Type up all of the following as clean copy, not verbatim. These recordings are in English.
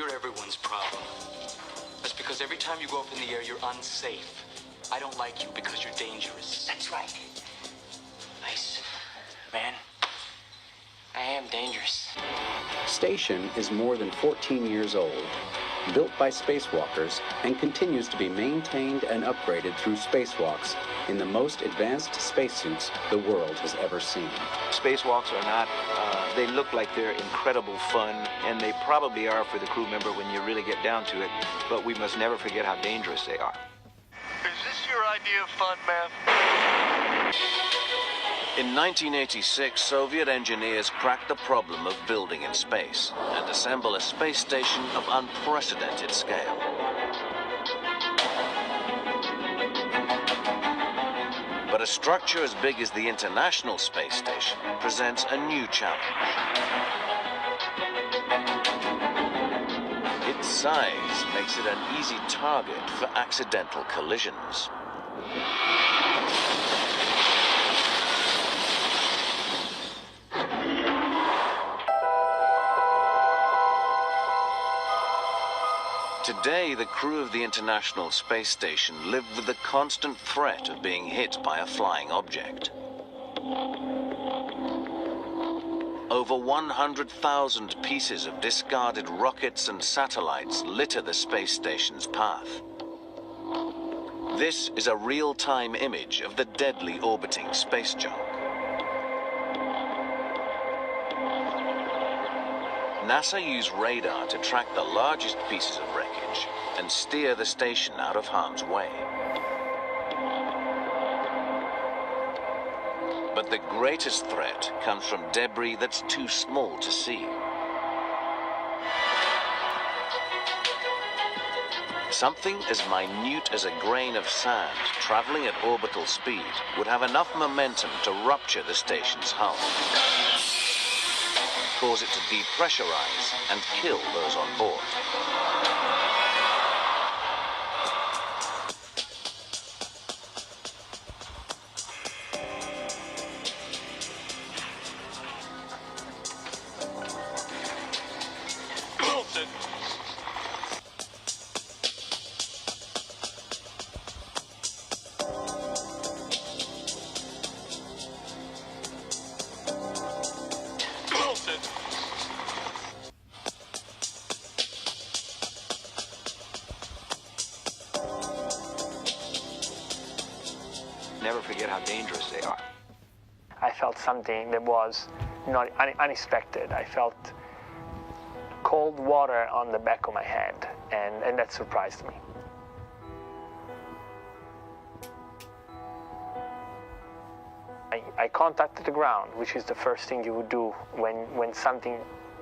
You're everyone's problem. That's because every time you go up in the air, you're unsafe. I don't like you because you're dangerous. That's right. Nice. Man, I am dangerous. Station is more than 14 years old, built by spacewalkers, and continues to be maintained and upgraded through spacewalks in the most advanced spacesuits the world has ever seen. Spacewalks are not, they look like they're incredible fun, and they probably are for the crew member when you really get down to it, but we must never forget how dangerous they are. Is this your idea of fun, man? In 1986, Soviet engineers cracked the problem of building in space and assemble a space station of unprecedented scale. But a structure as big as the International Space Station presents a new challenge. Its size makes it an easy target for accidental collisions. Today, the crew of the International Space Station live with the constant threat of being hit by a flying object. Over 100,000 pieces of discarded rockets and satellites litter the space station's path. This is a real-time image of the deadly orbiting space junk. NASA used radar to track the largest pieces of wreckage and steer the station out of harm's way. But the greatest threat comes from debris that's too small to see. Something as minute as a grain of sand traveling at orbital speed would have enough momentum to rupture the station's hull, cause it to depressurize and kill those on board. Never forget how dangerous they are. I felt something that was not unexpected. I felt cold water on the back of my head, and that surprised me. I contacted the ground, which is the first thing you would do when something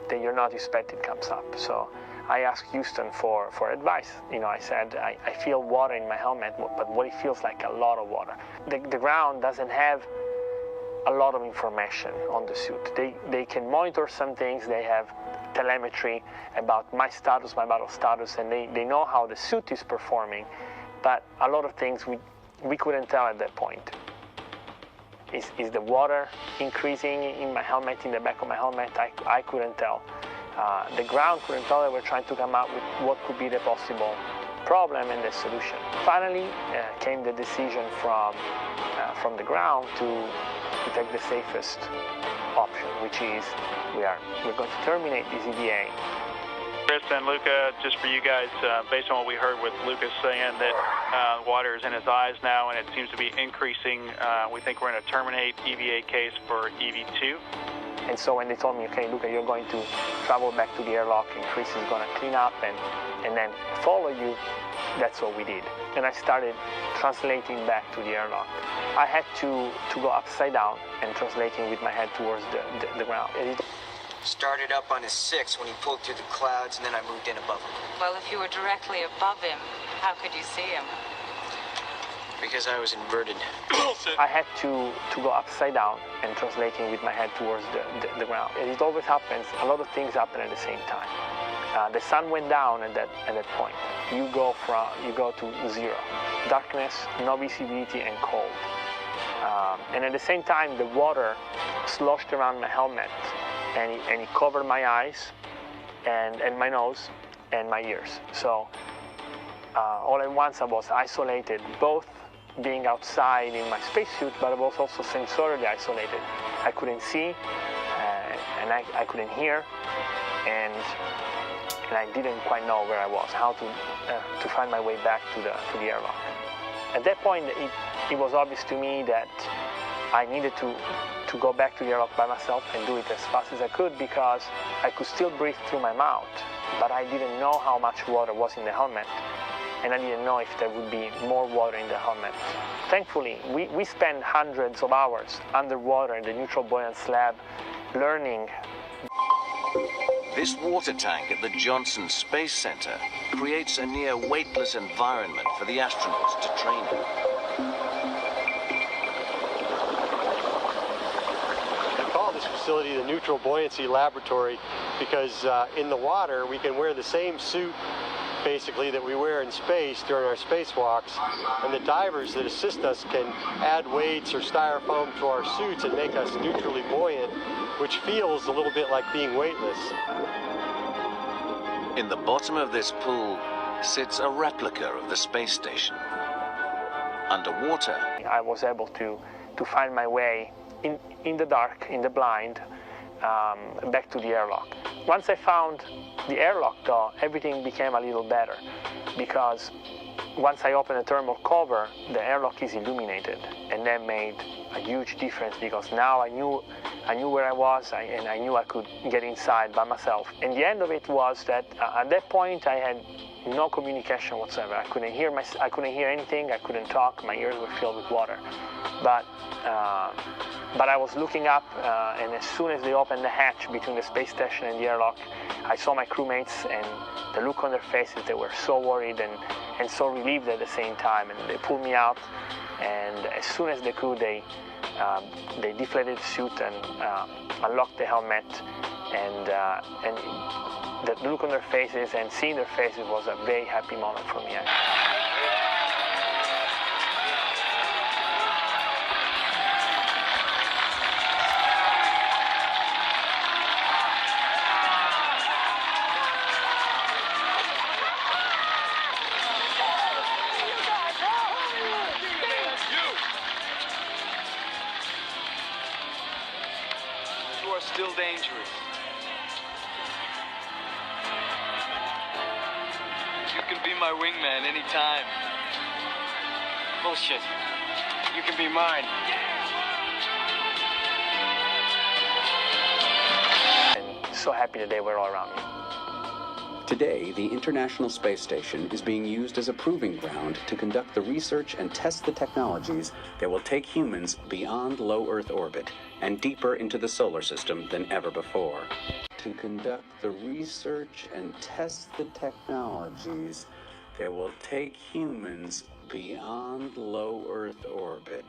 that you're not expecting comes up. So I asked Houston for advice. You know, I said, I feel water in my helmet, but what it feels like a lot of water. The ground doesn't have a lot of information on the suit. They can monitor some things. They have telemetry about my status, my vital status, and they know how the suit is performing. But a lot of things we couldn't tell at that point. Is the water increasing in my helmet, in the back of my helmet? I couldn't tell. The ground couldn't tell. They were trying to come up with what could be the possible problem and the solution. Finally came the decision from the ground to take the safest option, which is we're going to terminate this EVA. Chris and Luca, just for you guys, based on what we heard with Lucas saying that water is in his eyes now and it seems to be increasing, we think we're going to terminate EVA case for EV2. And so when they told me, okay, Luca, you're going to travel back to the airlock and Chris is going to clean up and then follow you, that's what we did. And I started translating back to the airlock. I had to go upside down and translating with my head towards the ground. Started up on his 6 when he pulled through the clouds, and then I moved in above him. Well, if you were directly above him, how could you see him? Because I was inverted. I had to go upside down and translating with my head towards the ground. And it always happens, a lot of things happen at the same time. The sun went down at that point. You go to zero. Darkness, no visibility, and cold. And at the same time, the water sloshed around my helmet, and it covered my eyes and my nose, and my ears. So all at once I was isolated, both being outside in my spacesuit, but I was also sensorily isolated. I couldn't see, and I couldn't hear, and I didn't quite know where I was, how to find my way back to the airlock. At that point, it was obvious to me that I needed to go back to the airlock by myself and do it as fast as I could, because I could still breathe through my mouth, but I didn't know how much water was in the helmet, and I didn't know if there would be more water in the helmet. Thankfully, we spent hundreds of hours underwater in the neutral buoyance lab learning. This water tank at the Johnson Space Center creates a near weightless environment for the astronauts to train in. We call this facility the Neutral Buoyancy Laboratory because in the water we can wear the same suit basically that we wear in space during our spacewalks, and the divers that assist us can add weights or styrofoam to our suits and make us neutrally buoyant, which feels a little bit like being weightless. In the bottom of this pool sits a replica of the space station. Underwater, I was able to find my way in the dark, in the blind, back to the airlock. Once I found the airlock, though, everything became a little better, because once I opened the thermal cover, the airlock is illuminated, and that made a huge difference, because now I knew where I was, and I knew I could get inside by myself. And the end of it was that at that point I had no communication whatsoever. I couldn't hear anything. I couldn't talk. My ears were filled with water. But I was looking up, and as soon as they opened the hatch between the space station and the airlock, I saw my crewmates, and the look on their faces, they were so worried and so relieved at the same time. And they pulled me out, and as soon as they could, they deflated the suit and unlocked the helmet, and the look on their faces and seeing their faces was a very happy moment for me. You are still dangerous. You can be my wingman anytime. Bullshit. You can be mine. And so happy that they were all around me. Today, the International Space Station is being used as a proving ground to conduct the research and test the technologies that will take humans beyond low Earth orbit and deeper into the solar system than ever before. To conduct the research and test the technologies that will take humans beyond low Earth orbit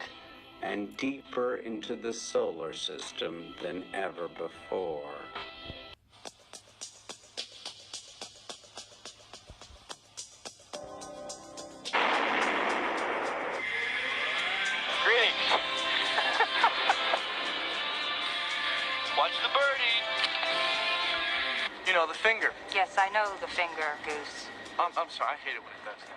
and deeper into the solar system than ever before. Watch the birdie. You know, the finger. Yes, I know the finger, Goose. I'm sorry, I hate it when it does that.